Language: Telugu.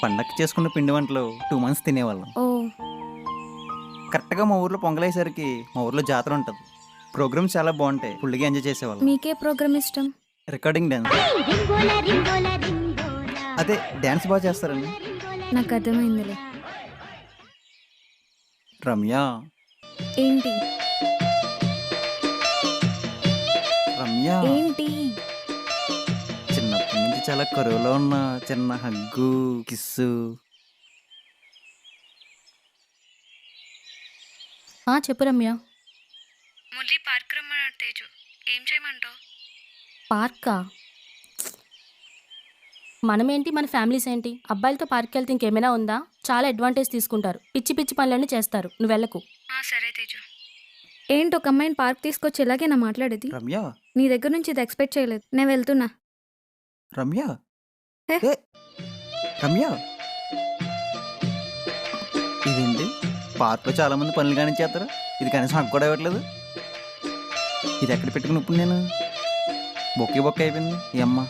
పండక్కి చేసుకున్న పిండి వంటలు 2 మంత్స్ తినేవాళ్ళం. ఓ కరెక్ట్‌గా మా ఊర్లో పొంగలయ్యేసరికి మా ఊర్లో జాతర ఉంటది. ప్రోగ్రామ్స్ చాలా బావుంటాయి. ఫుల్‌గా ఎంజాయ్ చేసేవాళ్ళం. మీకే ప్రోగ్రామ్ ఇష్టం? Recording dance. అదే డాన్స్ బా చేస్తారండి. నాకు అర్థమైందిలే. రమ్య, ఏంటి రమ్య ఏంటి? చిన్నప్పటి నుంచి చాలా కరువులో ఉన్న చిన్న హగ్గు, కిస్సు. చెప్పు రమ్య. మురళి పార్క్ రమ్మన్నాడు తేజు. ఏం చేయమంటావు? పార్కా? మనమేంటి, మన ఫ్యామిలీస్ ఏంటి? అబ్బాయిలతో పార్క్కి వెళ్తే ఇంకేమైనా ఉందా? చాలా అడ్వాంటేజ్ తీసుకుంటారు, పిచ్చి పిచ్చి పనులన్నీ చేస్తారు. నువ్వు వెళ్ళకు. సరే తేజు. ఏంటి ఒక అమ్మాయిని పార్క్ తీసుకొచ్చి ఇలాగేనా మాట్లాడేది? రమ్య, నీ దగ్గర నుంచి ఇది ఎక్స్పెక్ట్ చేయలేదు. నేను వెళ్తున్నా. రమ్య, హే. ఏ, రమ్య. ఇదేంటి పార్క్లో చాలా మంది పనులు కానీ చేస్తారు, ఇది కనీసం హక్కు కూడా ఇవ్వట్లేదు. ఇది ఎక్కడ పెట్టుకుని ఇప్పుడు నేను బొక్క అయిపోయింది ఈ అమ్మ.